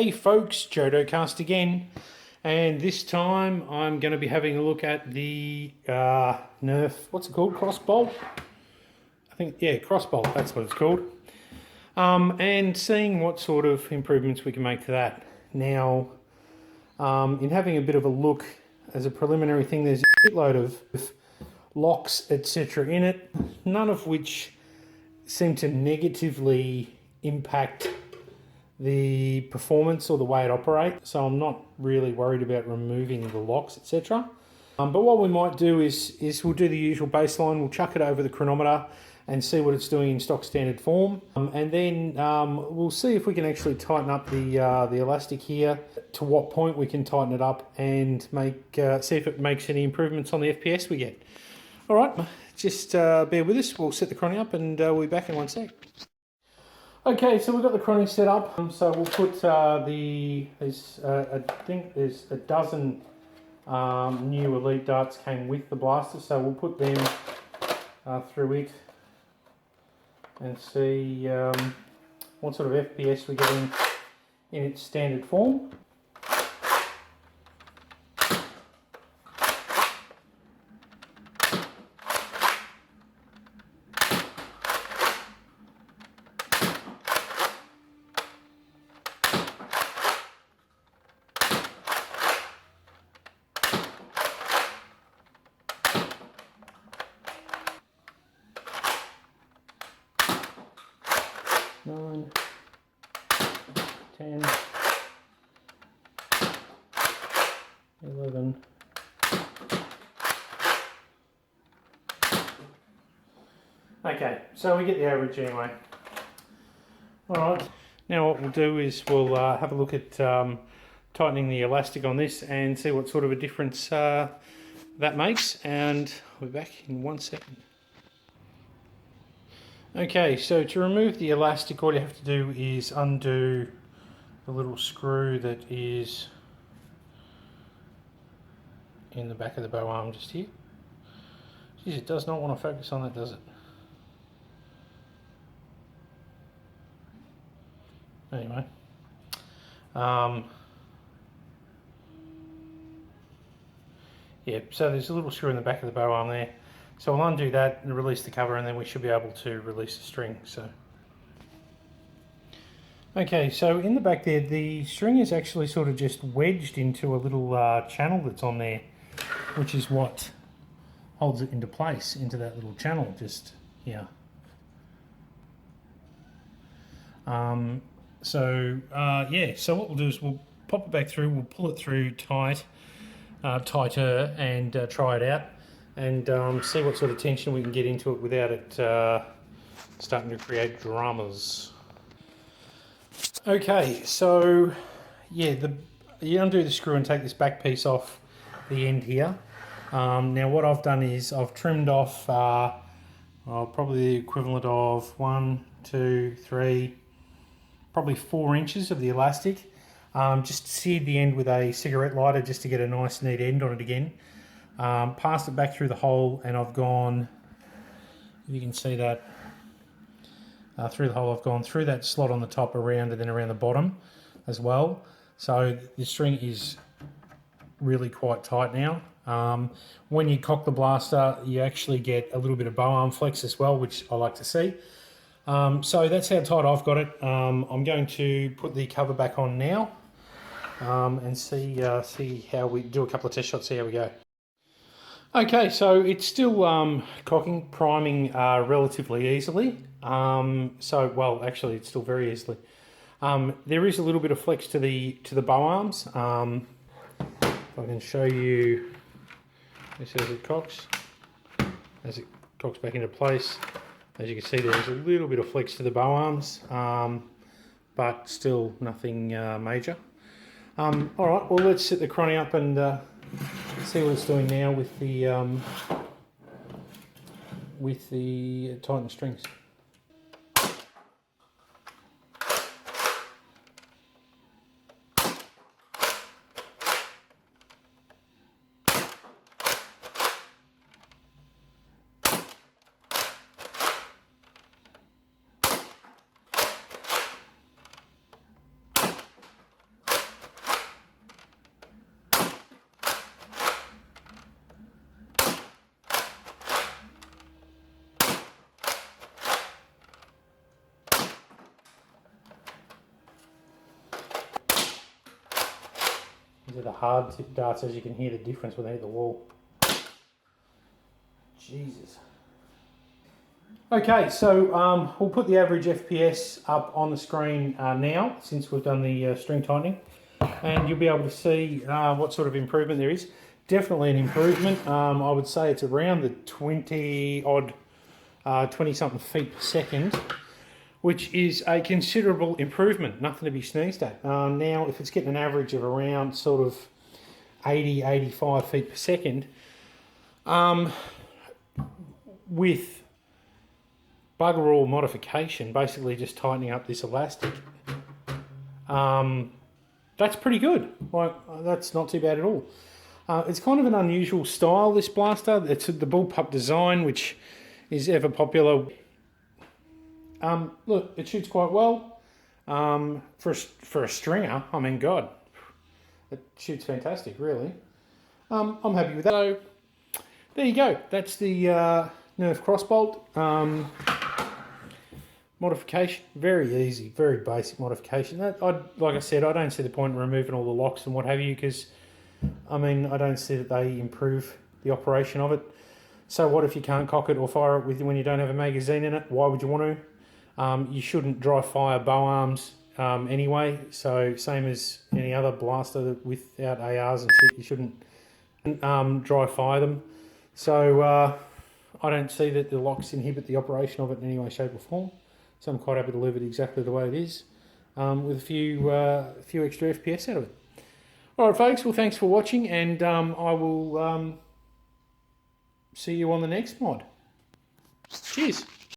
Hey folks, JodoCast again, and this time I'm going to be having a look at the Nerf, what's it called, Crossbolt? I think, yeah, Crossbolt, that's what it's called. And seeing what sort of improvements we can make to that. Now, in having a bit of a look as a preliminary thing, there's a shitload of locks, etc. in it, none of which seem to negatively impact the performance or the way it operates, so I'm not really worried about removing the locks, etc. But what we might do is we'll do the usual baseline, we'll chuck it over the chronometer and see what it's doing in stock standard form, and then we'll see if we can actually tighten up the elastic here, to what point we can tighten it up, and see if it makes any improvements on the FPS we get. Alright, just bear with us, we'll set the chrono up and we'll be back in one sec. Okay, so we've got the chrono set up, so we'll put I think there's a dozen new elite darts came with the blaster, so we'll put them through it and see what sort of FPS we get in its standard form. Nine, 10, 11, okay, so we get the average anyway. Alright, now what we'll do is we'll have a look at tightening the elastic on this and see what sort of a difference that makes, and we'll be back in 1 second. Okay, so to remove the elastic, all you have to do is undo the little screw that is in the back of the bow arm just here. Jeez, it does not want to focus on that, does it? Anyway. Yeah, so there's a little screw in the back of the bow arm there. So we'll undo that and release the cover, and then we should be able to release the string. Okay, so in the back there, the string is actually sort of just wedged into a little channel that's on there, which is what holds it into place, into that little channel just here. Yeah, so what we'll do is we'll pop it back through, we'll pull it through tighter, and try it out. And see what sort of tension we can get into it without it starting to create dramas. Okay, so yeah, you undo the screw and take this back piece off the end here. Now what I've done is I've trimmed off probably the equivalent of 1, 2, 3, probably 4 inches of the elastic. Just seared the end with a cigarette lighter just to get a nice neat end on it again. Passed it back through the hole, and I've gone, you can see that, through the hole I've gone through that slot on the top, around, and then around the bottom as well. So the string is really quite tight now. When you cock the blaster, you actually get a little bit of bow arm flex as well, which I like to see. So that's how tight I've got it. I'm going to put the cover back on now and see how we do a couple of test shots, see how we go. Okay, so it's still priming relatively easily. Well, actually, it's still very easily. There is a little bit of flex to the bow arms. If I can show you this as it cocks back into place. As you can see, there's a little bit of flex to the bow arms, but still nothing major. All right, well, let's set the chrono up and see what it's doing now with the tightened strings. are the hard tip darts, as you can hear the difference when they hit the wall. Jesus. Okay, so we'll put the average FPS up on the screen now, since we've done the string tightening, and you'll be able to see what sort of improvement there is. Definitely an improvement. I would say it's around the 20-something feet per second, which is a considerable improvement, nothing to be sneezed at. Now, if it's getting an average of around sort of 80, 85 feet per second, with bugger all modification, basically just tightening up this elastic, that's pretty good. Like, that's not too bad at all. It's kind of an unusual style, this blaster. It's the bullpup design, which is ever popular. Look, it shoots quite well. For a stringer, I mean, God, it shoots fantastic, really. I'm happy with that. So, there you go. That's the Nerf Crossbolt. Modification, very easy, very basic modification. Like I said, I don't see the point in removing all the locks and what have you, because, I mean, I don't see that they improve the operation of it. So what if you can't cock it or fire it when you don't have a magazine in it? Why would you want to? You shouldn't dry fire bow arms anyway, so same as any other blaster without ARs and shit, you shouldn't dry fire them. So I don't see that the locks inhibit the operation of it in any way, shape or form. So I'm quite happy to leave it exactly the way it is, with a few extra FPS out of it. Alright folks, well thanks for watching, and I will see you on the next mod. Cheers!